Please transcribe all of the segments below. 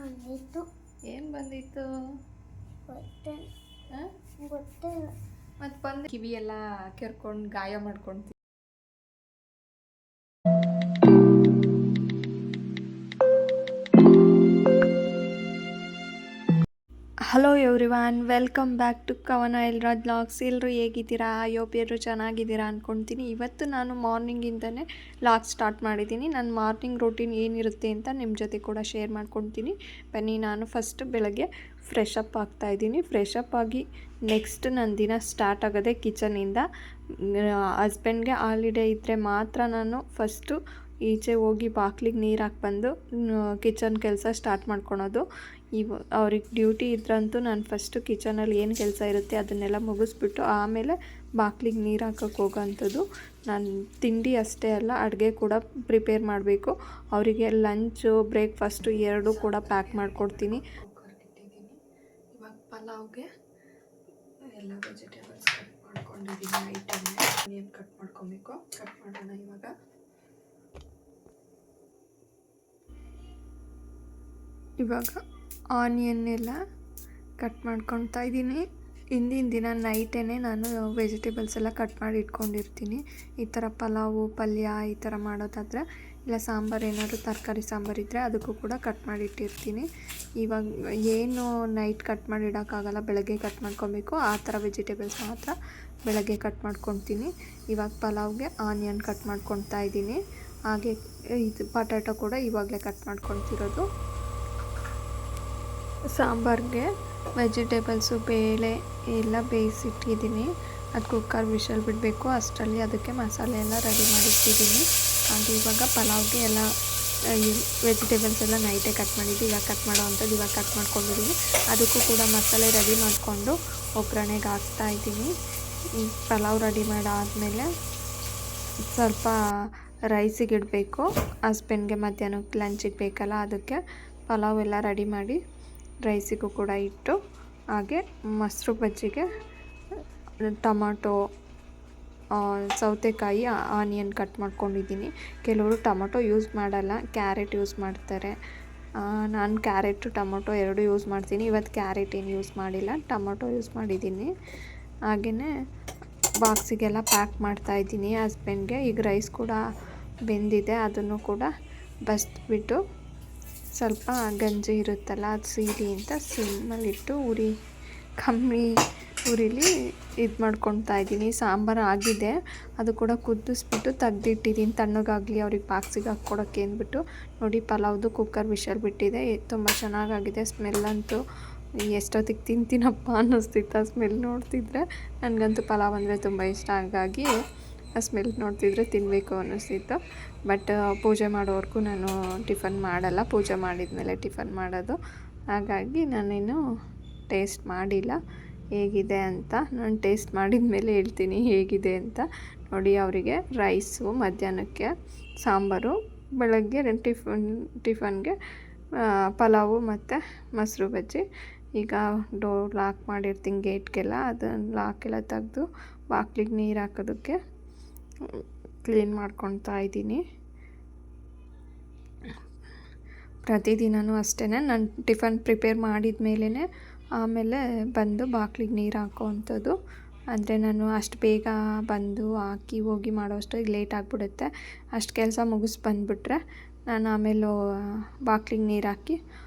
ಬಂದಿತ್ತು. ಏನು ಬಂದಿತ್ತು ಗೊತ್ತಿಲ್ಲ. ಮತ್ತು ಬಂದು ಕಿವಿ ಎಲ್ಲ ಕೆರ್ಕೊಂಡು ಗಾಯ ಮಾಡ್ಕೊಳ್ತೀವಿ. Hello everyone, welcome back to Kavana Elraj vlogs. ಎಲ್ಲರೂ ಹೇಗಿದ್ದೀರಾ? ಎಲ್ಲರೂ ಚೆನ್ನಾಗಿದ್ದೀರಾ ಅಂದ್ಕೊಳ್ತೀನಿ. ಇವತ್ತು ನಾನು ಮಾರ್ನಿಂಗಿಂದನೇ ವ್ಲಾಗ್ ಸ್ಟಾರ್ಟ್ ಮಾಡಿದ್ದೀನಿ. ನನ್ನ ಮಾರ್ನಿಂಗ್ ರೂಟೀನ್ ಏನಿರುತ್ತೆ ಅಂತ ನಿಮ್ಮ ಜೊತೆ ಕೂಡ ಶೇರ್ ಮಾಡ್ಕೊಳ್ತೀನಿ. ಬನ್ನಿ, ನಾನು ಫಸ್ಟ್ ಬೆಳಗ್ಗೆ ಫ್ರೆಶ್ ಅಪ್ ಆಗ್ತಾಯಿದ್ದೀನಿ. ಫ್ರೆಶ್ ಅಪ್ ಆಗಿ ನೆಕ್ಸ್ಟ್ ನನ್ನ ದಿನ ಸ್ಟಾರ್ಟ್ ಆಗೋದೇ ಕಿಚನಿಂದ. ಹಸ್ಬೆಂಡ್ಗೆ ಹಾಲಿಡೇ ಇದ್ದರೆ ಮಾತ್ರ ನಾನು ಫಸ್ಟು ಈಚೆ ಹೋಗಿ ಬಾಕ್ಲಿಗೆ ನೀರು ಹಾಕಿ ಬಂದು ಕಿಚನ್ ಕೆಲಸ ಸ್ಟಾರ್ಟ್ ಮಾಡ್ಕೊಳೋದು. ಅವ್ರಿಗೆ ಡ್ಯೂಟಿ ಇದ್ರಂತೂ ನಾನು ಫಸ್ಟು ಕಿಚನಲ್ಲಿ ಏನು ಕೆಲಸ ಇರುತ್ತೆ ಅದನ್ನೆಲ್ಲ ಮುಗಿಸ್ಬಿಟ್ಟು ಆಮೇಲೆ ಬಾಕ್ಲಿಗೆ ನೀರು ಹಾಕೋಕ್ಕೆ ಹೋಗೋಂಥದ್ದು. ನಾನು ತಿಂಡಿ ಅಷ್ಟೇ ಅಲ್ಲ, ಅಡುಗೆ ಕೂಡ ಪ್ರಿಪೇರ್ ಮಾಡಬೇಕು. ಅವರಿಗೆ ಲಂಚು ಬ್ರೇಕ್ಫಾಸ್ಟು ಎರಡೂ ಕೂಡ ಪ್ಯಾಕ್ ಮಾಡಿಕೊಡ್ತೀನಿ. ಕುಕ್ಕರ್ಗೆ ಇಟ್ಟಿದ್ದೀನಿ. ಇವಾಗ ಪಲಾವ್ಗೆ ಎಲ್ಲ ವೆಜಿಟೇಬಲ್ಸ್ ಕಟ್ ಮಾಡ್ಕೊಂಡಿದ್ದೀನಿ. ಐಟಮ್ನ ಆನಿಯನ್ ಕಟ್ ಮಾಡ್ಕೊಬೇಕು. ಕಟ್ ಮಾಡೋಣ ಇವಾಗ. ಆನಿಯನ್ನೆಲ್ಲ ಕಟ್ ಮಾಡ್ಕೊತಾ ಇದ್ದೀನಿ. ಹಿಂದಿನ ದಿನ ನೈಟೇ ನಾನು ವೆಜಿಟೇಬಲ್ಸ್ ಎಲ್ಲ ಕಟ್ ಮಾಡಿ ಇಟ್ಕೊಂಡಿರ್ತೀನಿ. ಈ ಥರ ಪಲಾವು ಪಲ್ಯ ಈ ಥರ ಮಾಡೋದಾದರೆ, ಇಲ್ಲ ಸಾಂಬಾರು ಏನಾದರೂ ತರಕಾರಿ ಸಾಂಬಾರು ಇದ್ದರೆ ಅದಕ್ಕೂ ಕೂಡ ಕಟ್ ಮಾಡಿ ಇಟ್ಟಿರ್ತೀನಿ. ಇವಾಗ ಏನು ನೈಟ್ ಕಟ್ ಮಾಡಿ ಇಡೋಕ್ಕಾಗಲ್ಲ, ಬೆಳಗ್ಗೆ ಕಟ್ ಮಾಡ್ಕೊಬೇಕು. ಆ ಥರ ವೆಜಿಟೇಬಲ್ಸ್ ಮಾತ್ರ ಬೆಳಗ್ಗೆ ಕಟ್ ಮಾಡ್ಕೊತೀನಿ. ಇವಾಗ ಪಲಾವ್ಗೆ ಆನಿಯನ್ ಕಟ್ ಮಾಡ್ಕೊತಾ ಇದ್ದೀನಿ. ಹಾಗೆ ಇದು ಪಟಾಟೊ ಕೂಡ ಇವಾಗಲೇ ಕಟ್ ಮಾಡ್ಕೊತಿರೋದು. ಸಾಂಬಾರಿಗೆ ವೆಜಿಟೇಬಲ್ಸು ಬೇಳೆ ಎಲ್ಲ ಬೇಯಿಸಿಟ್ಟಿದ್ದೀನಿ. ಅದು ಕುಕ್ಕರ್ ವಿಷಲ್ ಬಿಡಬೇಕು. ಅಷ್ಟರಲ್ಲಿ ಅದಕ್ಕೆ ಮಸಾಲೆ ಎಲ್ಲ ರೆಡಿ ಮಾಡಿಟ್ಟಿದ್ದೀನಿ. ಹಾಗೆ ಇವಾಗ ಪಲಾವ್ಗೆ ಎಲ್ಲ ವೆಜಿಟೇಬಲ್ಸ್ ಎಲ್ಲ ನೈಟೇ ಕಟ್ ಮಾಡಿದ್ದು, ಇವಾಗ ಕಟ್ ಮಾಡೋ ಅಂಥದ್ದು ಇವಾಗ ಕಟ್ ಮಾಡ್ಕೊಂಡಿದ್ದೀನಿ. ಅದಕ್ಕೂ ಕೂಡ ಮಸಾಲೆ ರೆಡಿ ಮಾಡಿಕೊಂಡು ಒಗ್ಗರಣೆಗೆ ಹಾಕ್ತಾಯಿದ್ದೀನಿ. ಈ ಪಲಾವ್ ರೆಡಿ ಮಾಡಾದಮೇಲೆ ಸ್ವಲ್ಪ ರೈಸಿಗೆ ಇಡಬೇಕು. ಹಸ್ಬೆಂಡ್ಗೆ ಮಧ್ಯಾಹ್ನಕ್ಕೆ ಲಂಚಿಗೆ ಬೇಕಲ್ಲ, ಅದಕ್ಕೆ ಪಲಾವ್ ಎಲ್ಲ ರೆಡಿ ಮಾಡಿ ರೈಸಿಗೂ ಕೂಡ ಇಟ್ಟು, ಹಾಗೆ ಮೊಸರು ಬಜ್ಜಿಗೆ ಟೊಮಾಟೊ, ಸೌತೆಕಾಯಿ, ಆನಿಯನ್ ಕಟ್ ಮಾಡ್ಕೊಂಡಿದ್ದೀನಿ. ಕೆಲವರು ಟೊಮೊಟೊ ಯೂಸ್ ಮಾಡಲ್ಲ, ಕ್ಯಾರೆಟ್ ಯೂಸ್ ಮಾಡ್ತಾರೆ. ನಾನು ಕ್ಯಾರೆಟು ಟೊಮೊಟೊ ಎರಡೂ ಯೂಸ್ ಮಾಡ್ತೀನಿ. ಇವತ್ತು ಕ್ಯಾರೆಟ್ ಏನು ಯೂಸ್ ಮಾಡಿಲ್ಲ, ಟೊಮೊಟೊ ಯೂಸ್ ಮಾಡಿದ್ದೀನಿ. ಹಾಗೆಯೇ ಬಾಕ್ಸಿಗೆಲ್ಲ ಪ್ಯಾಕ್ ಮಾಡ್ತಾಯಿದ್ದೀನಿ ಹಸ್ಬೆಂಡ್ಗೆ. ಈಗ ರೈಸ್ ಕೂಡ ಬೆಂದಿದೆ, ಅದನ್ನು ಕೂಡ ಬಸ್ಬಿಟ್ಟು ಸ್ವಲ್ಪ ಗಂಜಿ ಇರುತ್ತಲ್ಲ ಅದು ಸೀಲಿ ಅಂತ ಸಿಮ್ಮಲ್ಲಿಟ್ಟು ಕಮ್ಮಿ ಉರಿಲಿ ಇದು ಮಾಡ್ಕೊತಾ ಇದ್ದೀನಿ. ಸಾಂಬಾರು ಆಗಿದೆ, ಅದು ಕೂಡ ಕುದಿಸ್ಬಿಟ್ಟು ತೆಗ್ದಿಟ್ಟಿದ್ದೀನಿ ತಣ್ಣಗಾಗಲಿ ಅವ್ರಿಗೆ ಬಾಕ್ಸಿಗೆ ಹಾಕ್ಕೊಡೋಕ್ಕೆ ಅಂದ್ಬಿಟ್ಟು. ನೋಡಿ, ಪಲಾವ್ದು ಕುಕ್ಕರ್ ವಿಷಲ್ ಬಿಟ್ಟಿದೆ. ತುಂಬ ಚೆನ್ನಾಗಾಗಿದೆ. ಸ್ಮೆಲ್ಲಂತೂ ಎಷ್ಟೊತ್ತಿಗೆ ತಿಂತೀನಪ್ಪ ಅನ್ನಿಸ್ತಿತ್ತು ಸ್ಮೆಲ್ ನೋಡ್ತಿದ್ರೆ. ನನಗಂತೂ ಪಲಾವ್ ಅಂದರೆ ತುಂಬ ಇಷ್ಟ, ಹಾಗಾಗಿ ಆ ಸ್ಮೆಲ್ ನೋಡ್ತಿದ್ರೆ ತಿನ್ನಬೇಕು ಅನ್ನಿಸ್ತಿತ್ತು. ಬಟ್ ಪೂಜೆ ಮಾಡೋವರೆಗೂ ನಾನು ಟಿಫನ್ ಮಾಡಲ್ಲ. ಪೂಜೆ ಮಾಡಿದ ಮೇಲೆ ಟಿಫನ್ ಮಾಡೋದು. ಹಾಗಾಗಿ ನಾನೇನು ಟೇಸ್ಟ್ ಮಾಡಿಲ್ಲ ಹೇಗಿದೆ ಅಂತ. ನಾನು ಟೇಸ್ಟ್ ಮಾಡಿದ ಮೇಲೆ ಹೇಳ್ತೀನಿ ಹೇಗಿದೆ ಅಂತ. ನೋಡಿ, ಅವರಿಗೆ ರೈಸು, ಮಧ್ಯಾಹ್ನಕ್ಕೆ ಸಾಂಬಾರು, ಬೆಳಗ್ಗೆ ಟಿಫನ್ಗೆ ಪಲಾವು ಮತ್ತು ಮೊಸರು ಬಜ್ಜಿ. ಈಗ ಡೋರ್ ಲಾಕ್ ಮಾಡಿರ್ತೀನಿ ಗೇಟ್ಗೆಲ್ಲ, ಅದನ್ನು ಲಾಕೆಲ್ಲ ತೆಗೆದು ಬಾಕ್ಲಿಗೆ ನೀರು ಹಾಕೋದಕ್ಕೆ ಕ್ಲೀನ್ ಮಾಡ್ಕೊತಾ ಇದ್ದೀನಿ. ಪ್ರತಿದಿನವೂ ಅಷ್ಟೇ, ನಾನು ಟಿಫನ್ ಪ್ರಿಪೇರ್ ಮಾಡಿದ ಮೇಲೇ ಆಮೇಲೆ ಬಂದು ಬಾಕ್ಲಿಗೆ ನೀರು ಹಾಕೋವಂಥದ್ದು. ಅಂದರೆ ನಾನು ಅಷ್ಟು ಬೇಗ ಬಂದು ಹಾಕಿ ಹೋಗಿ ಮಾಡೋ ಅಷ್ಟೊತ್ತಿಗೆ ಲೇಟ್ ಆಗಿಬಿಡುತ್ತೆ. ಅಷ್ಟು ಕೆಲಸ ಮುಗಿಸಿ ಬಂದುಬಿಟ್ರೆ ನಾನು ಆಮೇಲೆ ಬಾಕ್ಲಿಗೆ ನೀರು ಹಾಕಿ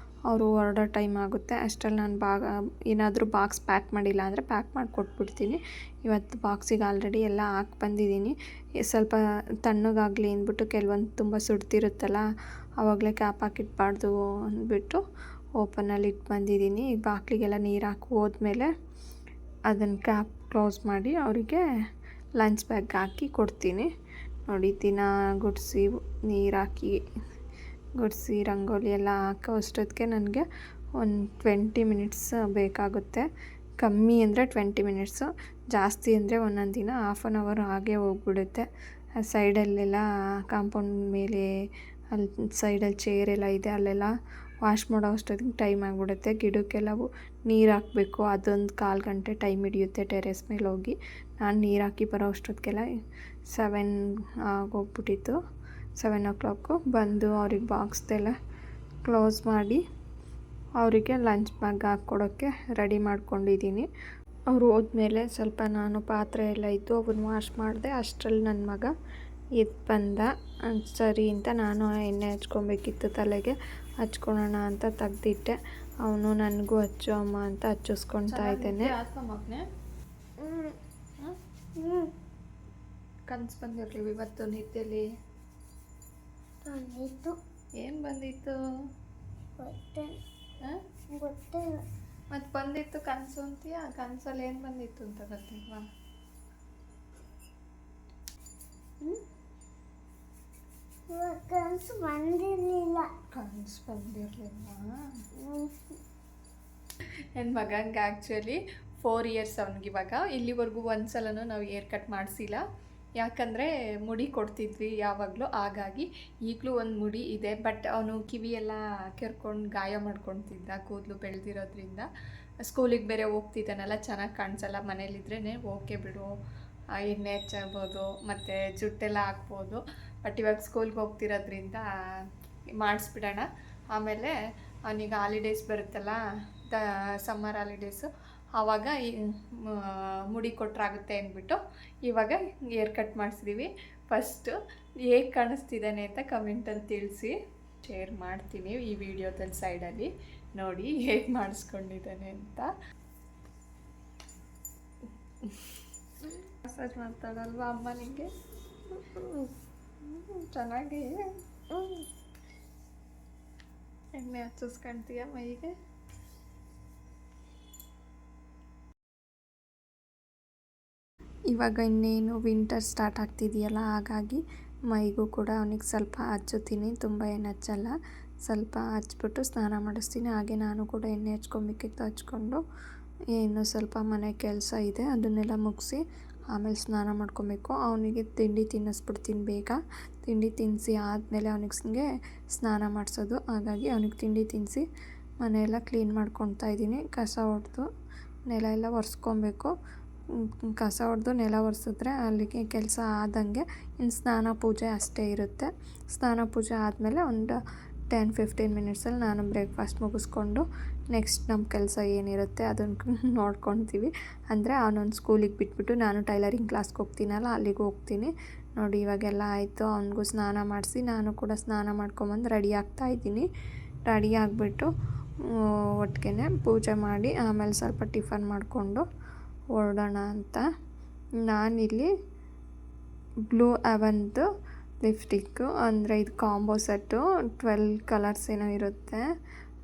ಅವರು ಹೊರಡೋ ಟೈಮ್ ಆಗುತ್ತೆ. ಅಷ್ಟರಲ್ಲಿ ನಾನು ಏನಾದರೂ ಬಾಕ್ಸ್ ಪ್ಯಾಕ್ ಮಾಡಿಲ್ಲ ಅಂದರೆ ಪ್ಯಾಕ್ ಮಾಡಿ ಕೊಟ್ಬಿಡ್ತೀನಿ. ಇವತ್ತು ಬಾಕ್ಸಿಗೆ ಆಲ್ರೆಡಿ ಎಲ್ಲ ಹಾಕಿ ಬಂದಿದ್ದೀನಿ. ಸ್ವಲ್ಪ ತಣ್ಣಗಾಗಲಿ ಅಂದ್ಬಿಟ್ಟು, ಕೆಲವೊಂದು ತುಂಬ ಸುಡ್ತಿರುತ್ತಲ್ಲ, ಆವಾಗಲೇ ಕ್ಯಾಪ್ ಹಾಕಿಟ್ಬಾರ್ದು ಅಂದ್ಬಿಟ್ಟು ಓಪನಲ್ಲಿ ಇಟ್ಟು ಬಂದಿದ್ದೀನಿ. ಈಗ ಬಾಕ್ಲಿಗೆಲ್ಲ ನೀರು ಹಾಕಿ ಹೋದ್ಮೇಲೆ ಅದನ್ನು ಕ್ಯಾಪ್ ಕ್ಲೋಸ್ ಮಾಡಿ ಅವರಿಗೆ ಲಂಚ್ ಬ್ಯಾಗ್ ಹಾಕಿ ಕೊಡ್ತೀನಿ. ನೋಡಿ, ದಿನ ಗುಡಿಸಿ ನೀರು ಹಾಕಿ ಗುಡಿಸಿ ರಂಗೋಲಿ ಎಲ್ಲ ಹಾಕೋ ಅಷ್ಟೊತ್ತಿಗೆ ನನಗೆ ಒಂದು 20 ಮಿನಿಟ್ಸ್ ಬೇಕಾಗುತ್ತೆ. ಕಮ್ಮಿ ಅಂದರೆ 20 ಮಿನಿಟ್ಸು, ಜಾಸ್ತಿ ಅಂದರೆ ಒಂದೊಂದು ದಿನ 1/2 ಅವರ್ ಹಾಗೆ ಹೋಗ್ಬಿಡುತ್ತೆ. ಆ ಸೈಡಲ್ಲೆಲ್ಲ ಕಾಂಪೌಂಡ್ ಮೇಲೆ ಅಲ್ಲಿ ಸೈಡಲ್ಲಿ ಚೇರೆಲ್ಲ ಇದೆ, ಅಲ್ಲೆಲ್ಲ ವಾಶ್ ಮಾಡೋ ಅಷ್ಟೊತ್ತಿಗೆ ಟೈಮ್ ಆಗಿಬಿಡುತ್ತೆ. ಗಿಡಕ್ಕೆಲ್ಲವೂ ನೀರು ಹಾಕಬೇಕು, ಅದೊಂದು 1/4 ಗಂಟೆ ಟೈಮ್ ಹಿಡಿಯುತ್ತೆ ಟೆರೆಸ್ ಮೇಲೆ ಹೋಗಿ. ನಾನು ನೀರು ಹಾಕಿ ಬರೋ ಅಷ್ಟೊತ್ತಿಗೆಲ್ಲ 7 ಆಗೋಗ್ಬಿಟ್ಟಿತ್ತು. 7 o'clock ಬಂದು ಅವ್ರಿಗೆ ಬಾಕ್ಸ್ದೆಲ್ಲ ಕ್ಲೋಸ್ ಮಾಡಿ ಅವರಿಗೆ ಲಂಚ್ ಬ್ಯಾಗ್ ಹಾಕ್ಕೊಡೋಕ್ಕೆ ರೆಡಿ ಮಾಡ್ಕೊಂಡಿದ್ದೀನಿ. ಅವ್ರು ಹೋದ್ಮೇಲೆ ಸ್ವಲ್ಪ ನಾನು ಪಾತ್ರೆ ಎಲ್ಲ ಇದ್ದು ಅವನ್ನ ವಾಶ್ ಮಾಡಿದೆ. ಅಷ್ಟರಲ್ಲಿ ನನ್ನ ಮಗ ಎದ್ದು ಬಂದ. ಸರಿ ಅಂತ ನಾನು ಎಣ್ಣೆ ಹಚ್ಕೊಬೇಕಿತ್ತು, ತಲೆಗೆ ಹಚ್ಕೊಳೋಣ ಅಂತ ತೆಗ್ದಿಟ್ಟೆ. ಅವನು ನನಗೂ ಹಚ್ಚು ಅಮ್ಮ ಅಂತ ಹಚ್ಚಿಸ್ಕೊಳ್ತಾ ಇದ್ದೇನೆ. ಕನಸು ಬಂದಿರಲಿಲ್ಲ ಇವತ್ತು ನಿದ್ದೆಯಲ್ಲಿ? ಏನು ಬಂದಿತ್ತು? ಮತ್ತು ಬಂದಿತ್ತು ಕನಸು ಅಂತೀಯ? ಕನಸಲ್ಲಿ ಏನು ಬಂದಿತ್ತು ಅಂತ ಗೊತ್ತಿಲ್ವಾ? ಕನಸು ಬಂದಿರಲಿಲ್ಲ. ಕನಸು ಬಂದಿರಲಿಲ್ಲ. ನನ್ನ ಮಗಂಗೆ ಆ್ಯಕ್ಚುಲಿ 4 ಇಯರ್ಸ್ ಅವನಿಗೆ ಇವಾಗ. ಇಲ್ಲಿವರೆಗೂ ಒಂದು ಸಲನೂ ನಾವು ಏರ್ ಕಟ್ ಮಾಡಿಸಿಲ್ಲ, ಯಾಕಂದರೆ ಮುಡಿ ಕೊಡ್ತಿದ್ವಿ ಯಾವಾಗಲೂ. ಹಾಗಾಗಿ ಈಗಲೂ ಒಂದು ಮುಡಿ ಇದೆ, ಬಟ್ ಅವನು ಕಿವಿಯೆಲ್ಲ ಕೆರ್ಕೊಂಡು ಗಾಯ ಮಾಡ್ಕೊತಿದ್ದ, ಕೂದಲು ಬೆಳೆದಿರೋದ್ರಿಂದ. ಸ್ಕೂಲಿಗೆ ಬೇರೆ ಹೋಗ್ತಿದ್ದಾನಲ್ಲ, ಚೆನ್ನಾಗಿ ಕಾಣಿಸಲ್ಲ. ಮನೇಲಿದ್ರೇ ಓಕೆ ಬಿಡು, ಎಣ್ಣೆ ಹಚ್ಬೋದು ಮತ್ತು ಜುಟ್ಟೆಲ್ಲ ಹಾಕ್ಬೋದು. ಬಟ್ ಇವಾಗ ಸ್ಕೂಲ್ಗೆ ಹೋಗ್ತಿರೋದ್ರಿಂದ ಮಾಡಿಸ್ಬಿಡೋಣ. ಆಮೇಲೆ ಅವನಿಗೆ ಹಾಲಿಡೇಸ್ ಬರುತ್ತಲ್ಲ, ಸಮ್ಮರ್ ಹಾಲಿಡೇಸು, ಆವಾಗ ಮುಡಿ ಕೊಟ್ಟರಾಗುತ್ತೆ ಅಂದ್ಬಿಟ್ಟು ಇವಾಗ ಏರ್ ಕಟ್ ಮಾಡಿಸಿದ್ದೀವಿ. ಫಸ್ಟು ಹೇಗೆ ಕಾಣಿಸ್ತಿದ್ದಾನೆ ಅಂತ ಕಮೆಂಟಲ್ಲಿ ತಿಳಿಸಿ, ಶೇರ್ ಮಾಡ್ತೀನಿ ಈ ವಿಡಿಯೋದಲ್ಲಿ ಸೈಡಲ್ಲಿ ನೋಡಿ ಹೇಗೆ ಮಾಡಿಸ್ಕೊಂಡಿದ್ದಾನೆ ಅಂತ. ಮಸಾಜ್ ಮಾಡ್ತಾಳಲ್ವಾ ಅಮ್ಮ ನಿಂಗೆ? ಚೆನ್ನಾಗಿ ಎಣ್ಣೆ ಹಚ್ಚಿಸ್ಕೊಳ್ತೀಯ ಮೈಗೆ? ಇವಾಗ ಇನ್ನೇನು ವಿಂಟರ್ ಸ್ಟಾರ್ಟ್ ಆಗ್ತಿದೆಯಲ್ಲ, ಹಾಗಾಗಿ ಮೈಗೂ ಕೂಡ ಅವನಿಗೆ ಸ್ವಲ್ಪ ಹಚ್ಚುತ್ತೀನಿ. ತುಂಬ ಏನು ಹಚ್ಚಲ್ಲ, ಸ್ವಲ್ಪ ಹಚ್ಬಿಟ್ಟು ಸ್ನಾನ ಮಾಡಿಸ್ತೀನಿ. ಹಾಗೆ ನಾನು ಕೂಡ ಎಣ್ಣೆ ಹಚ್ಕೊಬೇಕಿತ್ತು, ಹಚ್ಕೊಂಡು ಏನು ಸ್ವಲ್ಪ ಮನೆ ಕೆಲಸ ಇದೆ ಅದನ್ನೆಲ್ಲ ಮುಗಿಸಿ ಆಮೇಲೆ ಸ್ನಾನ ಮಾಡ್ಕೊಬೇಕು. ಅವನಿಗೆ ತಿಂಡಿ ತಿನ್ನಿಸ್ಬಿಡ್ತೀನಿ ಬೇಗ. ತಿಂಡಿ ತಿನ್ನಿಸಿ ಆದಮೇಲೆ ಅವನಿಗೆ ಸ್ನಾನ ಮಾಡಿಸೋದು. ಹಾಗಾಗಿ ಅವನಿಗೆ ತಿಂಡಿ ತಿನ್ನಿಸಿ ಮನೆಯೆಲ್ಲ ಕ್ಲೀನ್ ಮಾಡ್ಕೊತಾ ಇದ್ದೀನಿ. ಕಸ ಹೊಡೆದು ನೆಲ ಎಲ್ಲ ಒರೆಸ್ಕೊಬೇಕು. ಕಸ ಹೊಡೆದು ನೆಲ ಒರೆಸಿದ್ರೆ ಅಲ್ಲಿಗೆ ಕೆಲಸ ಆದಂಗೆ. ಇನ್ನು ಸ್ನಾನ ಪೂಜೆ ಅಷ್ಟೇ ಇರುತ್ತೆ. ಸ್ನಾನ ಪೂಜೆ ಆದಮೇಲೆ ಒಂದು 10-15 ಮಿನಿಟ್ಸಲ್ಲಿ ನಾನು ಬ್ರೇಕ್ಫಾಸ್ಟ್ ಮುಗಿಸ್ಕೊಂಡು ನೆಕ್ಸ್ಟ್ ನಮ್ಮ ಕೆಲಸ ಏನಿರುತ್ತೆ ಅದನ್ನು ನೋಡ್ಕೊತೀವಿ. ಅಂದರೆ ಅವನೊಂದು ಸ್ಕೂಲಿಗೆ ಬಿಟ್ಬಿಟ್ಟು ನಾನು ಟೈಲರಿಂಗ್ ಕ್ಲಾಸ್ಗೆ ಹೋಗ್ತೀನಲ್ಲ, ಅಲ್ಲಿಗೆ ಹೋಗ್ತೀನಿ. ನೋಡಿ ಇವಾಗೆಲ್ಲ ಆಯಿತು. ಅವನಿಗೂ ಸ್ನಾನ ಮಾಡಿಸಿ ನಾನು ಕೂಡ ಸ್ನಾನ ಮಾಡ್ಕೊಂಬಂದು ರೆಡಿ ಆಗ್ತಾಯಿದ್ದೀನಿ. ರೆಡಿ ಆಗಿಬಿಟ್ಟು ಒಟ್ಟಿಗೆ ಪೂಜೆ ಮಾಡಿ ಆಮೇಲೆ ಸ್ವಲ್ಪ ಟಿಫನ್ ಮಾಡಿಕೊಂಡು ಹೊರಡೋಣ ಅಂತ. ನಾನಿಲ್ಲಿ ಬ್ಲೂ ಅವನ್ದು ಲಿಪ್ಸ್ಟಿಕ್ಕು, ಅಂದರೆ ಇದು ಕಾಂಬೋ ಸೆಟ್ಟು 12 ಕಲರ್ಸ್ ಏನೋ ಇರುತ್ತೆ.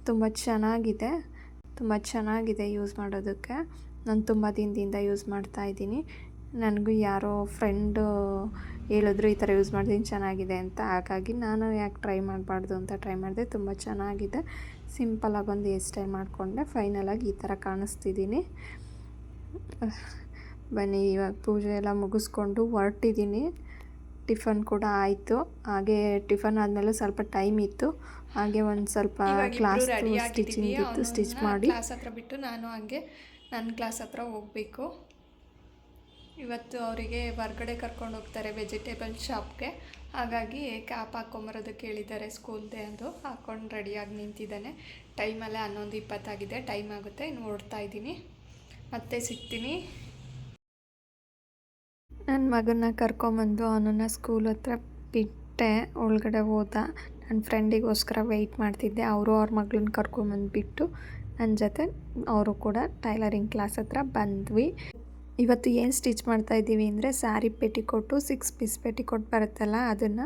ತುಂಬ ಚೆನ್ನಾಗಿದೆ ಯೂಸ್ ಮಾಡೋದಕ್ಕೆ. ನಾನು ತುಂಬ ದಿನದಿಂದ ಯೂಸ್ ಮಾಡ್ತಾಯಿದ್ದೀನಿ. ನನಗೂ ಯಾರೋ ಫ್ರೆಂಡು ಹೇಳಿದ್ರು ಈ ಥರ ಯೂಸ್ ಮಾಡ್ತೀನಿ ಚೆನ್ನಾಗಿದೆ ಅಂತ. ಹಾಗಾಗಿ ನಾನು ಯಾಕೆ ಟ್ರೈ ಮಾಡಬಾರ್ದು ಅಂತ ಟ್ರೈ ಮಾಡಿದೆ. ತುಂಬ ಚೆನ್ನಾಗಿದೆ. ಸಿಂಪಲಾಗಿ ಒಂದು ಹೇರ್ ಸ್ಟೈಲ್ ಮಾಡಿಕೊಂಡೆ. ಫೈನಲಾಗಿ ಈ ಥರ ಕಾಣಿಸ್ತಿದ್ದೀನಿ. ಬನ್ನಿ ಇವಾಗ ಪೂಜೆ ಎಲ್ಲ ಮುಗಿಸ್ಕೊಂಡು ಹೊರಟಿದ್ದೀನಿ. ಟಿಫನ್ ಕೂಡ ಆಯಿತು. ಹಾಗೆ ಟಿಫನ್ ಆದಮೇಲೆ ಸ್ವಲ್ಪ ಟೈಮ್ ಇತ್ತು, ಹಾಗೆ ಒಂದು ಸ್ವಲ್ಪ ಕ್ಲಾಸ್ ಸ್ಟಿಚಿಂಗ್ ಇತ್ತು, ಸ್ಟಿಚ್ ಮಾಡಿ ಕ್ಲಾಸ್ ಹತ್ರ ಬಿಟ್ಟು ನಾನು ಹಾಗೆ ನನ್ನ ಕ್ಲಾಸ್ ಹತ್ರ ಹೋಗಬೇಕು. ಇವತ್ತು ಅವರಿಗೆ ಹೊರ್ಗಡೆ ಕರ್ಕೊಂಡು ಹೋಗ್ತಾರೆ ವೆಜಿಟೇಬಲ್ ಶಾಪ್ಗೆ. ಹಾಗಾಗಿ ಕ್ಯಾಪ್ ಹಾಕ್ಕೊಂಬರೋದಕ್ಕೆ ಹೇಳಿದ್ದಾರೆ ಸ್ಕೂಲ್ದೆ. ಅದು ಹಾಕ್ಕೊಂಡು ರೆಡಿಯಾಗಿ ನಿಂತಿದ್ದಾನೆ. ಟೈಮಲ್ಲೇ 11:20 ಆಗಿದೆ, ಟೈಮ್ ಆಗುತ್ತೆ. ಇನ್ನು ಓಡ್ತಾ ಇದ್ದೀನಿ, ಮತ್ತೆ ಸಿಗ್ತೀನಿ. ನನ್ನ ಮಗನ್ನ ಕರ್ಕೊಂಬಂದು ಅವನನ್ನು ಸ್ಕೂಲ್ ಹತ್ರ ಬಿಟ್ಟೆ, ಒಳಗಡೆ ಹೋದ. ನನ್ನ ಫ್ರೆಂಡಿಗೋಸ್ಕರ ವೆಯ್ಟ್ ಮಾಡ್ತಿದ್ದೆ. ಅವರು ಅವ್ರ ಮಗಳನ್ನ ಕರ್ಕೊಂಬಂದುಬಿಟ್ಟು ನನ್ನ ಜೊತೆ ಅವರು ಕೂಡ ಟೈಲರಿಂಗ್ ಕ್ಲಾಸ್ ಹತ್ರ ಬಂದ್ವಿ. ಇವತ್ತು ಏನು ಸ್ಟಿಚ್ ಮಾಡ್ತಾಯಿದ್ದೀವಿ ಅಂದರೆ ಸ್ಯಾರಿ ಪೆಟಿಕೋಟು 6 ಪೀಸ್ ಪೆಟಿಕೋಟ್ ಬರುತ್ತಲ್ಲ, ಅದನ್ನು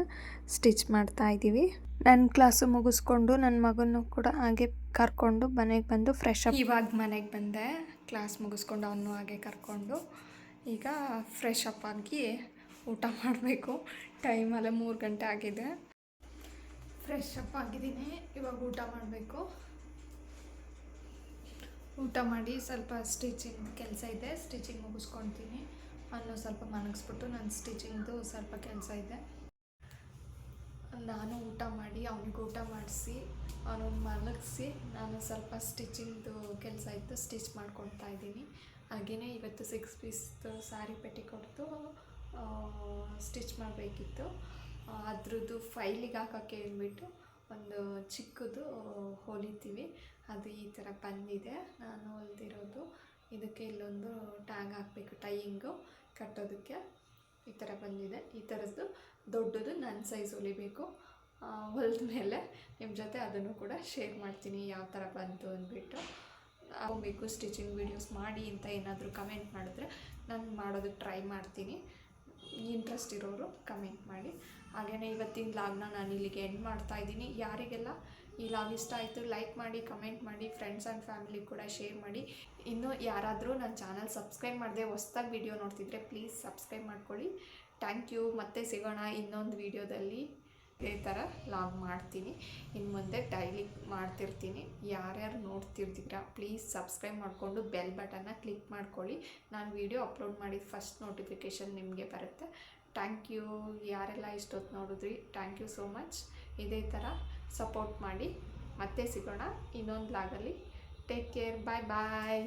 ಸ್ಟಿಚ್ ಮಾಡ್ತಾಯಿದ್ದೀವಿ. ನನ್ನ ಕ್ಲಾಸು ಮುಗಿಸ್ಕೊಂಡು ನನ್ನ ಮಗನೂ ಕೂಡ ಹಾಗೆ ಕರ್ಕೊಂಡು ಮನೆಗೆ ಬಂದು ಫ್ರೆಶ್ ಅಪ್. ಇವಾಗ ಮನೆಗೆ ಬಂದೆ, ಕ್ಲಾಸ್ ಮುಗಿಸ್ಕೊಂಡು ಅವನು ಹಾಗೆ ಕರ್ಕೊಂಡು. ಈಗ ಫ್ರೆಶ್ ಅಪ್ ಆಗಿ ಊಟ ಮಾಡಬೇಕು. ಟೈಮಲ್ಲೇ 3 ಗಂಟೆ ಆಗಿದೆ. ಫ್ರೆಶ್ ಅಪ್ ಆಗಿದ್ದೀನಿ, ಇವಾಗ ಊಟ ಮಾಡಬೇಕು. ಊಟ ಮಾಡಿ ಸ್ವಲ್ಪ ಸ್ಟಿಚಿಂಗ್ ಕೆಲಸ ಇದೆ, ಸ್ಟಿಚಿಂಗ್ ಮುಗಿಸ್ಕೊತೀನಿ. ಅವನು ಸ್ವಲ್ಪ ಮಲಗಿಸ್ಬಿಟ್ಟು ನನ್ನ ಸ್ಟಿಚಿಂಗ್ದು ಸ್ವಲ್ಪ ಕೆಲಸ ಇದೆ. ನಾನು ಊಟ ಮಾಡಿ ಅವನಿಗೆ ಊಟ ಮಾಡಿಸಿ ಅವನನ್ನು ಮಲಗಿಸಿ ನಾನು ಸ್ವಲ್ಪ ಸ್ಟಿಚಿಂಗ್ದು ಕೆಲಸ ಇತ್ತು, ಸ್ಟಿಚ್ ಮಾಡ್ಕೊತಾ ಇದ್ದೀನಿ. ಹಾಗೆಯೇ ಇವತ್ತು 6 ಪೀಸ್ದು ಸ್ಯಾರಿ ಪೆಟಿಕೋಟ್ದು ಸ್ಟಿಚ್ ಮಾಡಬೇಕಿತ್ತು. ಅದ್ರದ್ದು ಫೈಲಿಗೆ ಹಾಕೋಕ್ಕೆ ಹೇಳ್ಬಿಟ್ಟು ಒಂದು ಚಿಕ್ಕದು ಹೊಲಿತೀವಿ, ಅದು ಈ ಥರ ಬಂದಿದೆ. ನಾನು ಹೊಲ್ದಿರೋದು ಇದಕ್ಕೆ ಇಲ್ಲೊಂದು ಟ್ಯಾಗ್ ಹಾಕಬೇಕು, ಟೈಯಿಂಗು ಕಟ್ಟೋದಕ್ಕೆ ಈ ಥರ ಬಂದಿದೆ. ಈ ಥರದ್ದು ದೊಡ್ಡದು ನನ್ನ ಸೈಜ್ ಹೊಲಿಬೇಕು. ಹೊಲಿದ ಮೇಲೆ ನಿಮ್ಮ ಜೊತೆ ಅದನ್ನು ಕೂಡ ಶೇರ್ ಮಾಡ್ತೀನಿ ಯಾವ ಥರ ಬಂತು ಅಂದ್ಬಿಟ್ಟು. ಬೇಕು ಸ್ಟಿಚಿಂಗ್ ವೀಡಿಯೋಸ್ ಮಾಡಿ ಅಂತ ಏನಾದರೂ ಕಮೆಂಟ್ ಮಾಡಿದ್ರೆ ನಾನು ಮಾಡೋದಕ್ಕೆ ಟ್ರೈ ಮಾಡ್ತೀನಿ. ಇಂಟ್ರೆಸ್ಟ್ ಇರೋರು ಕಮೆಂಟ್ ಮಾಡಿ. ಹಾಗೆಯೇ ಇವತ್ತಿನ ಲಾಗ್ನ ನಾನು ಇಲ್ಲಿಗೆ ಎಂಡ್ ಮಾಡ್ತಾಯಿದ್ದೀನಿ. ಯಾರಿಗೆಲ್ಲ ಈ ಲಾಗ್ ಇಷ್ಟ ಆಯಿತು ಲೈಕ್ ಮಾಡಿ, ಕಮೆಂಟ್ ಮಾಡಿ, ಫ್ರೆಂಡ್ಸ್ ಆ್ಯಂಡ್ ಫ್ಯಾಮಿಲಿ ಕೂಡ ಶೇರ್ ಮಾಡಿ. ಇನ್ನೂ ಯಾರಾದರೂ ನನ್ನ ಚಾನಲ್ ಸಬ್ಸ್ಕ್ರೈಬ್ ಮಾಡದೆ ಹೊಸ್ದಾಗಿ ವಿಡಿಯೋ ನೋಡ್ತಿದ್ರೆ ಪ್ಲೀಸ್ ಸಬ್ಸ್ಕ್ರೈಬ್ ಮಾಡ್ಕೊಳ್ಳಿ. Thank you. ಮತ್ತೆ ಸಿಗೋಣ ಇನ್ನೊಂದು ವೀಡಿಯೋದಲ್ಲಿ. ಇದೇ ಥರ ಲಾಗ್ ಮಾಡ್ತೀನಿ ಇನ್ನು ಮುಂದೆ, ಡೈಲಿ ಮಾಡ್ತಿರ್ತೀನಿ. ಯಾರ್ಯಾರು ನೋಡ್ತಿರ್ತೀರ ಪ್ಲೀಸ್ ಸಬ್ಸ್ಕ್ರೈಬ್ ಮಾಡಿಕೊಂಡು ಬೆಲ್ ಬಟನ್ನ ಕ್ಲಿಕ್ ಮಾಡ್ಕೊಳ್ಳಿ. ನಾನು ವೀಡಿಯೋ ಅಪ್ಲೋಡ್ ಮಾಡಿದ ಫಸ್ಟ್ ನೋಟಿಫಿಕೇಷನ್ ನಿಮಗೆ ಬರುತ್ತೆ. Thank you. ಯಾರೆಲ್ಲ ಇಷ್ಟೊತ್ತು ನೋಡಿದ್ರಿ ಥ್ಯಾಂಕ್ ಯು ಸೋ ಮಚ್. ಇದೇ ಥರ ಸಪೋರ್ಟ್ ಮಾಡಿ. ಮತ್ತೆ ಸಿಗೋಣ ಇನ್ನೊಂದು ಲಾಗಲ್ಲಿ. Take care. ಬಾಯ್ ಬಾಯ್.